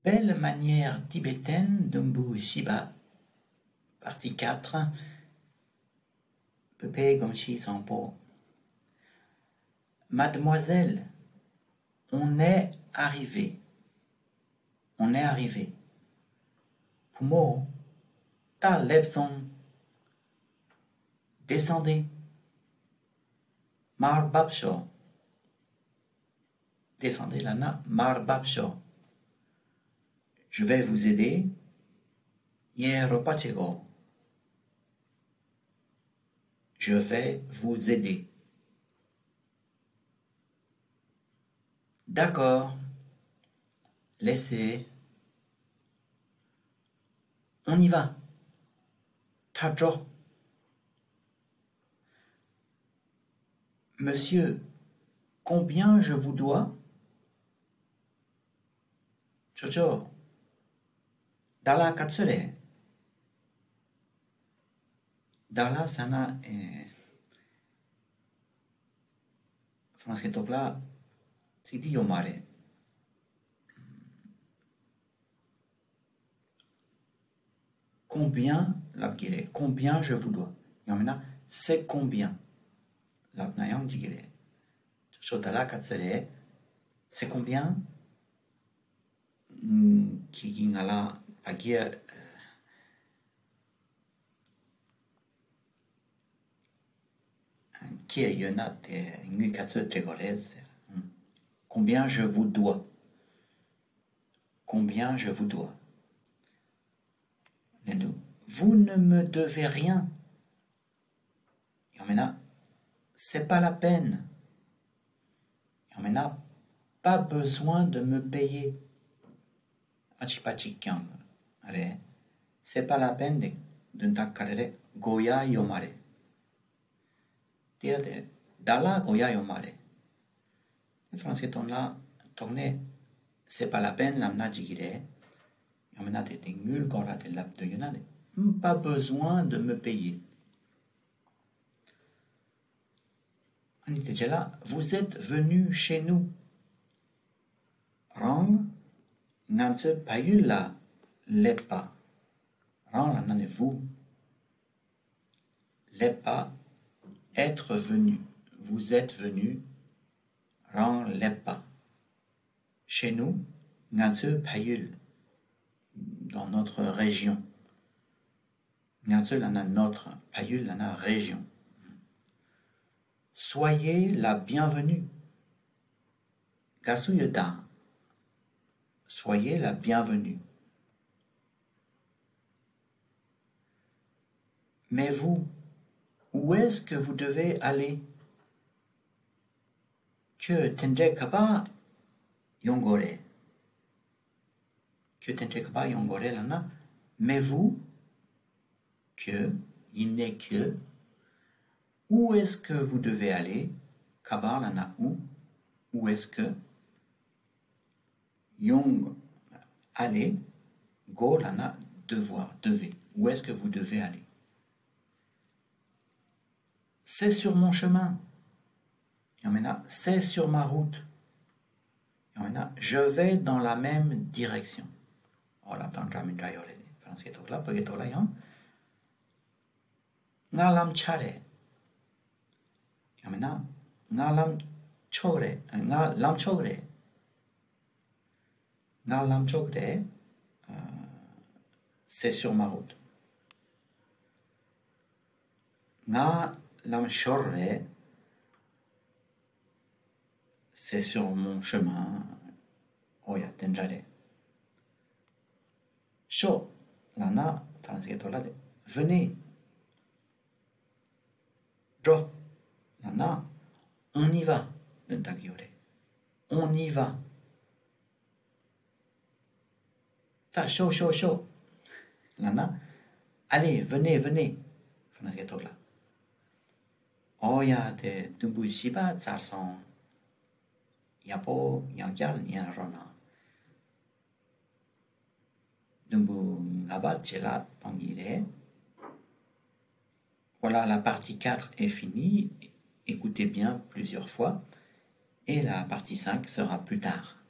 Belle manière tibétaine d'Umbu Shiba, partie 4, Pepe Gomshi Sampo. Mademoiselle, on est arrivé. On est arrivé. Pumo, ta lebson. Descendez. Marbabsho. Descendez lana, Marbabsho. Je vais vous aider. Yeropachego. Je vais vous aider. D'accord. Laissez. On y va. Tadro. Monsieur, combien je vous dois? Jojo. Dala katsure. Dala sana français topla sidi yomare. Combien l'abgire? Combien je vous dois? Yamena c'est combien? L'abnayam digire. Chotala katsure. C'est combien? Kigingala pagir Combien je vous dois? Combien je vous dois? Vous ne me devez rien. Yamena, c'est pas la peine. Yamena, pas besoin de me payer. Achipachikyan. C'est pas la peine de n'takarere goya yomare. Dala goya yomare. Le français là, tourné, c'est pas la peine, l'amna jigire. Yamena de ngul gora de lap de yonade. Pas besoin de me payer. Vous êtes venu chez nous. Rang, nanse payula lepa. Rang la nane vous. Lepa, être venu. Vous êtes venu. Rang lepa. Chez nous, nanse payul. Dans notre région. Nanse lana notre, payul lana région. Soyez la bienvenue. Gasuyeda. Soyez la bienvenue. Mais vous, où est-ce que vous devez aller? Que tendre kaba yongore. Que tendre kaba yongore lana. Mais vous, que, il n'est que, où est-ce que vous devez aller? Kabar lana où est-ce que? Yong, aller. Go lana, devoir, devez. Où est-ce que vous devez aller? C'est sur mon chemin. Yamena, c'est sur ma route. Yamena, je vais dans la même direction. Oh la tantra midrayore. Français tokla, pagetola yan. Ngalam chare. Yamena, ngalam chogre. Ngalam chogre. Ngalam chogre. C'est sur ma route. Ngalam chorre. C'est sur mon chemin. Oya tendrare. Sho. Lana, français tolade. Venez. Dro. Lana, on y va. On y va. Ta chaud. Lana, allez, venez. Français tokla. Oya de Dumbu Shiba Tsarson. Yapo, Yankyal, Yanrona. Dumbu Ngaba Tchela Pangire. Voilà, la partie 4 est finie. Écoutez bien plusieurs fois. Et la partie 5 sera plus tard.